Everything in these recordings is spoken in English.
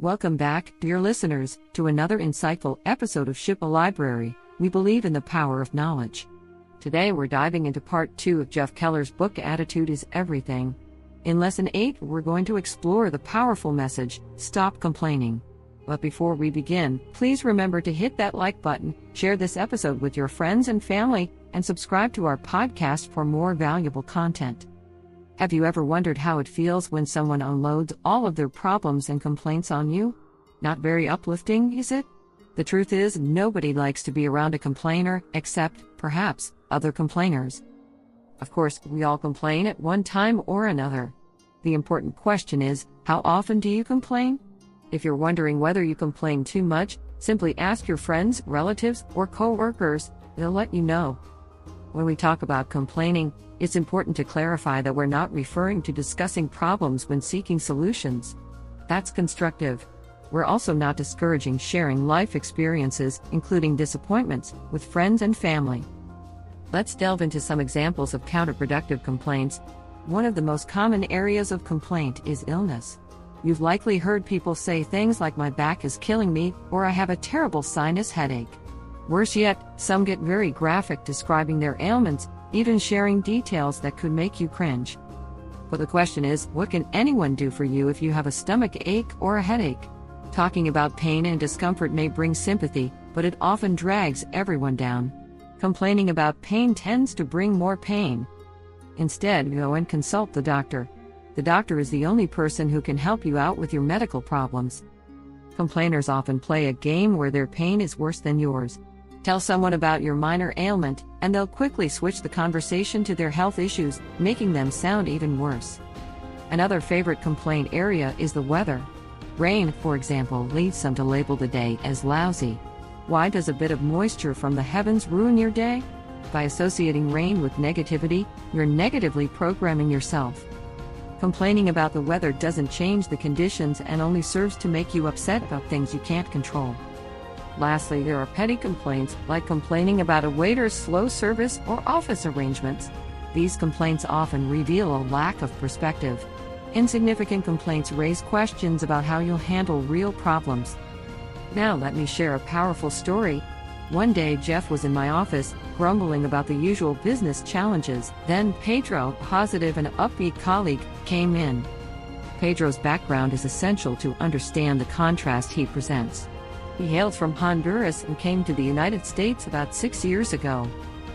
Welcome back, dear listeners, to another insightful episode of Shipa Library. We believe in the power of knowledge. Today we're diving into part 2 of Jeff Keller's book Attitude is Everything. In Lesson 8, we're going to explore the powerful message, Stop Complaining. But before we begin, please remember to hit that like button, share this episode with your friends and family, and subscribe to our podcast for more valuable content. Have you ever wondered how it feels when someone unloads all of their problems and complaints on you? Not very uplifting, is it? The truth is, nobody likes to be around a complainer, except, perhaps, other complainers. Of course, we all complain at one time or another. The important question is, how often do you complain? If you're wondering whether you complain too much, simply ask your friends, relatives, or co-workers. They'll let you know. When we talk about complaining, it's important to clarify that we're not referring to discussing problems when seeking solutions. That's constructive. We're also not discouraging sharing life experiences, including disappointments, with friends and family. Let's delve into some examples of counterproductive complaints. One of the most common areas of complaint is illness. You've likely heard people say things like "my back is killing me" or "I have a terrible sinus headache." Worse yet, some get very graphic describing their ailments, even sharing details that could make you cringe. But the question is, what can anyone do for you if you have a stomach ache or a headache? Talking about pain and discomfort may bring sympathy, but it often drags everyone down. Complaining about pain tends to bring more pain. Instead, go and consult the doctor. The doctor is the only person who can help you out with your medical problems. Complainers often play a game where their pain is worse than yours. Tell someone about your minor ailment, and they'll quickly switch the conversation to their health issues, making them sound even worse. Another favorite complaint area is the weather. Rain, for example, leads some to label the day as lousy. Why does a bit of moisture from the heavens ruin your day? By associating rain with negativity, you're negatively programming yourself. Complaining about the weather doesn't change the conditions and only serves to make you upset about things you can't control. Lastly, there are petty complaints, like complaining about a waiter's slow service or office arrangements. These complaints often reveal a lack of perspective. Insignificant complaints raise questions about how you'll handle real problems. Now let me share a powerful story. One day Jeff was in my office, grumbling about the usual business challenges. Then Pedro, a positive and upbeat colleague, came in. Pedro's background is essential to understand the contrast he presents. He hails from Honduras and came to the United States about 6 years ago.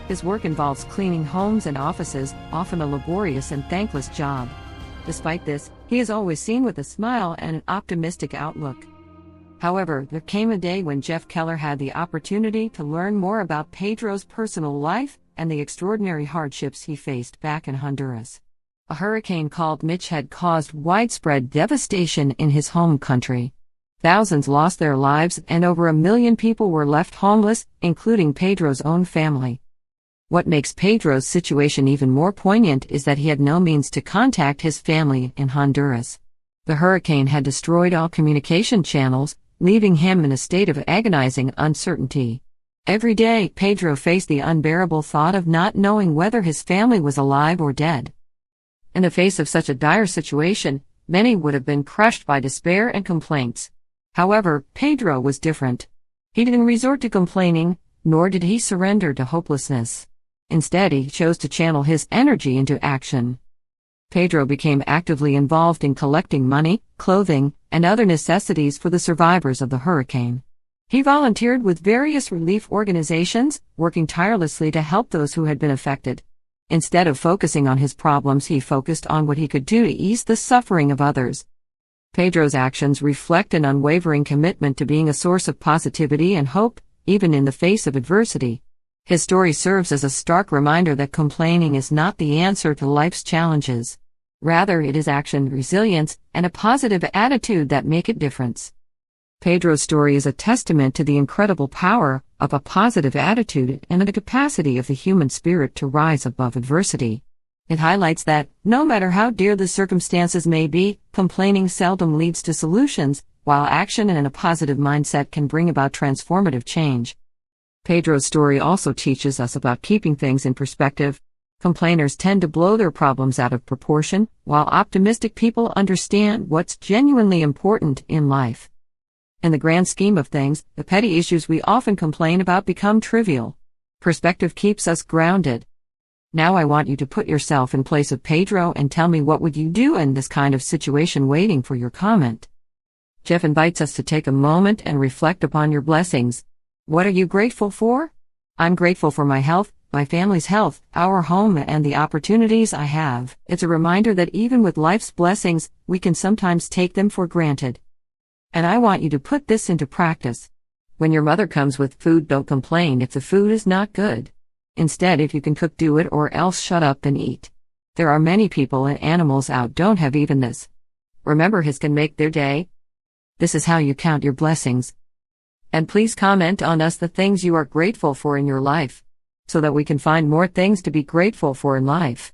His work involves cleaning homes and offices, often a laborious and thankless job. Despite this, he is always seen with a smile and an optimistic outlook. However, there came a day when Jeff Keller had the opportunity to learn more about Pedro's personal life and the extraordinary hardships he faced back in Honduras. A hurricane called Mitch had caused widespread devastation in his home country. Thousands lost their lives and over 1 million people were left homeless, including Pedro's own family. What makes Pedro's situation even more poignant is that he had no means to contact his family in Honduras. The hurricane had destroyed all communication channels, leaving him in a state of agonizing uncertainty. Every day, Pedro faced the unbearable thought of not knowing whether his family was alive or dead. In the face of such a dire situation, many would have been crushed by despair and complaints. However, Pedro was different. He didn't resort to complaining, nor did he surrender to hopelessness. Instead, he chose to channel his energy into action. Pedro became actively involved in collecting money, clothing, and other necessities for the survivors of the hurricane. He volunteered with various relief organizations, working tirelessly to help those who had been affected. Instead of focusing on his problems, he focused on what he could do to ease the suffering of others. Pedro's actions reflect an unwavering commitment to being a source of positivity and hope, even in the face of adversity. His story serves as a stark reminder that complaining is not the answer to life's challenges. Rather, it is action, resilience, and a positive attitude that make a difference. Pedro's story is a testament to the incredible power of a positive attitude and the capacity of the human spirit to rise above adversity. It highlights that, no matter how dire the circumstances may be, complaining seldom leads to solutions, while action and a positive mindset can bring about transformative change. Pedro's story also teaches us about keeping things in perspective. Complainers tend to blow their problems out of proportion, while optimistic people understand what's genuinely important in life. In the grand scheme of things, the petty issues we often complain about become trivial. Perspective keeps us grounded. Now I want you to put yourself in place of Pedro and tell me, what would you do in this kind of situation? Waiting for your comment. Jeff invites us to take a moment and reflect upon your blessings. What are you grateful for? I'm grateful for my health, my family's health, our home, and the opportunities I have. It's a reminder that even with life's blessings, we can sometimes take them for granted. And I want you to put this into practice. When your mother comes with food, don't complain if the food is not good. Instead, if you can cook, do it, or else shut up and eat. There are many people and animals out don't have even this. Remember, his can make their day. This is how you count your blessings. And please comment on us the things you are grateful for in your life, so that we can find more things to be grateful for in life.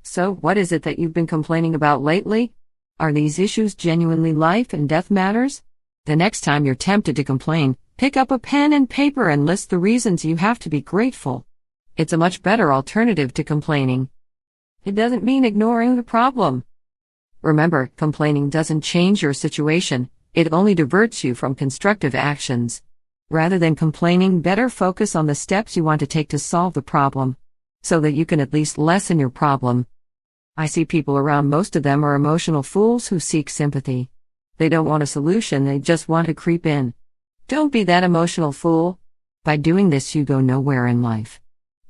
So, what is it that you've been complaining about lately? Are these issues genuinely life and death matters? The next time you're tempted to complain, pick up a pen and paper and list the reasons you have to be grateful. It's a much better alternative to complaining. It doesn't mean ignoring the problem. Remember, complaining doesn't change your situation, it only diverts you from constructive actions. Rather than complaining, better focus on the steps you want to take to solve the problem, so that you can at least lessen your problem. I see people around, most of them are emotional fools who seek sympathy. They don't want a solution, they just want to creep in. Don't be that emotional fool. By doing this, you go nowhere in life.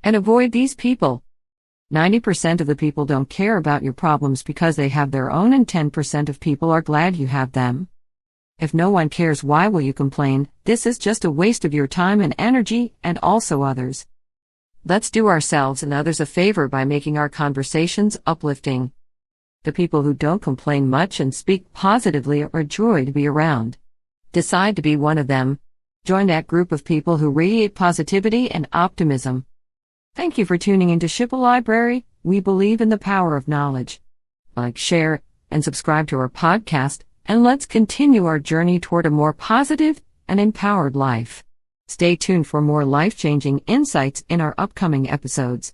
And avoid these people. 90% of the people don't care about your problems because they have their own, and 10% of people are glad you have them. If no one cares, why will you complain? This is just a waste of your time and energy, and also others. Let's do ourselves and others a favor by making our conversations uplifting. The people who don't complain much and speak positively are a joy to be around. Decide to be one of them. Join that group of people who radiate positivity and optimism. Thank you for tuning into Shipa Library. We believe in the power of knowledge. Like, share, and subscribe to our podcast, and let's continue our journey toward a more positive and empowered life. Stay tuned for more life-changing insights in our upcoming episodes.